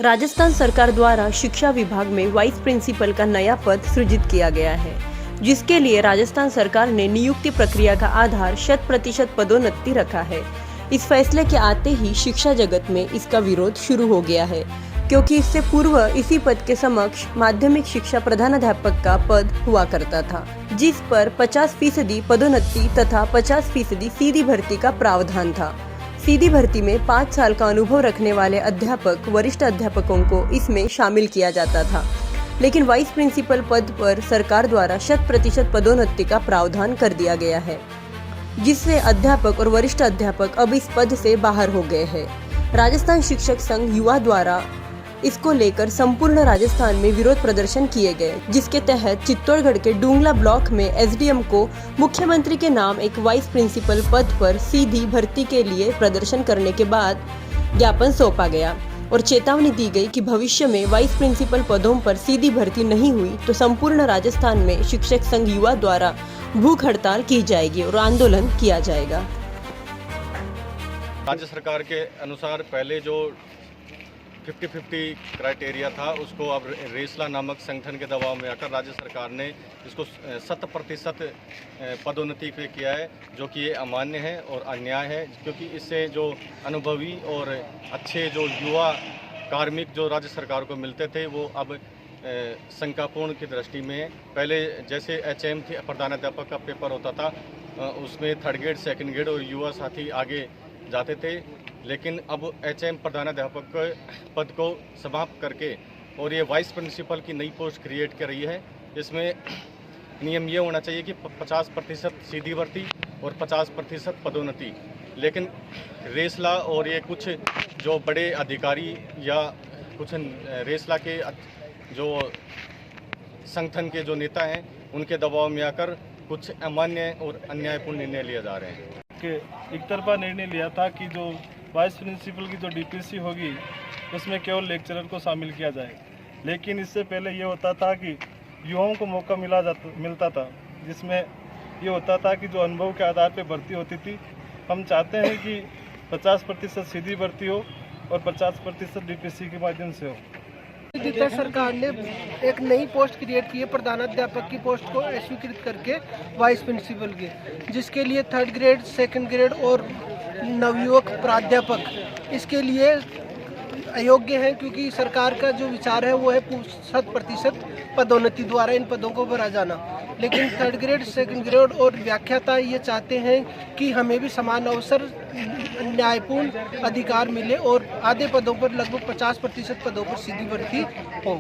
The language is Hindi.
राजस्थान सरकार द्वारा शिक्षा विभाग में वाइस प्रिंसिपल का नया पद सृजित किया गया है, जिसके लिए राजस्थान सरकार ने नियुक्ति प्रक्रिया का आधार 100% पदोन्नति रखा है। इस फैसले के आते ही शिक्षा जगत में इसका विरोध शुरू हो गया है, क्योंकि इससे पूर्व इसी पद के समक्ष माध्यमिक शिक्षा प्रधानाध्यापक का पद हुआ करता था, जिस पर 50% पदोन्नति तथा 50% सीधी भर्ती का प्रावधान था। सीधी भर्ती में 5 साल का अनुभव रखने वाले अध्यापक, वरिष्ठ अध्यापकों को इसमें शामिल किया जाता था, लेकिन वाइस प्रिंसिपल पद पर सरकार द्वारा 100% पदोन्नति का प्रावधान कर दिया गया है, जिससे अध्यापक और वरिष्ठ अध्यापक अब इस पद से बाहर हो गए हैं। राजस्थान शिक्षक संघ युवा द्वारा इसको लेकर संपूर्ण राजस्थान में विरोध प्रदर्शन किए गए, जिसके तहत चित्तौड़गढ़ के डूंगला ब्लॉक में एसडीएम को मुख्यमंत्री के नाम एक वाइस प्रिंसिपल पद पर सीधी भर्ती के लिए प्रदर्शन करने के बाद ज्ञापन सौंपा गया और चेतावनी दी गई कि भविष्य में वाइस प्रिंसिपल पदों पर सीधी भर्ती नहीं हुई तो संपूर्ण राजस्थान में शिक्षक संघ युवा द्वारा भूख हड़ताल की जाएगी और आंदोलन किया जाएगा। राज्य सरकार के अनुसार पहले जो 50-50 क्राइटेरिया था, उसको अब रेसला नामक संगठन के दबाव में आकर राज्य सरकार ने इसको 100% पदोन्नति पे किया है, जो कि ये अमान्य है और अन्याय है, क्योंकि इससे जो अनुभवी और अच्छे जो युवा कार्मिक जो राज्य सरकार को मिलते थे वो अब शंकापूर्ण की दृष्टि में है। पहले जैसे HM थी, प्रधानाध्यापक का पेपर होता था, उसमें 3rd ग्रेड 2nd ग्रेड और युवा साथी आगे जाते थे, लेकिन अब HM प्रधानाध्यापक पद को समाप्त करके और ये वाइस प्रिंसिपल की नई पोस्ट क्रिएट कर रही है। इसमें नियम ये होना चाहिए कि 50% सीधी भर्ती और 50% पदोन्नति, लेकिन रेसला और ये कुछ जो बड़े अधिकारी या कुछ रेसला के जो संगठन के जो नेता हैं उनके दबाव में आकर कुछ अमान्य और अन्यायपूर्ण निर्णय लिए जा रहे हैं। एक तरफा निर्णय लिया था कि जो वाइस प्रिंसिपल की जो डीपीसी होगी उसमें केवल लेक्चरर को शामिल किया जाए, लेकिन इससे पहले ये होता था कि युवाओं को मौका मिलता था, जिसमें ये होता था कि जो अनुभव के आधार पर भर्ती होती थी। हम चाहते हैं कि 50% सीधी भर्ती हो और 50% डीपीसी के माध्यम से हो। सरकार ने एक नई पोस्ट क्रिएट की है, प्रधानाध्यापक की पोस्ट को स्वीकृत करके वाइस प्रिंसिपल की, जिसके लिए 3rd ग्रेड 2nd ग्रेड और नवयुवक प्राध्यापक इसके लिए अयोग्य है, क्योंकि सरकार का जो विचार है वो है 100% पदोन्नति द्वारा इन पदों को भरा जाना। लेकिन 3rd ग्रेड 2nd ग्रेड और व्याख्याता ये चाहते हैं कि हमें भी समान अवसर, न्यायपूर्ण अधिकार मिले और आधे पदों पर लगभग 50% पदों पर सीधी भर्ती हो।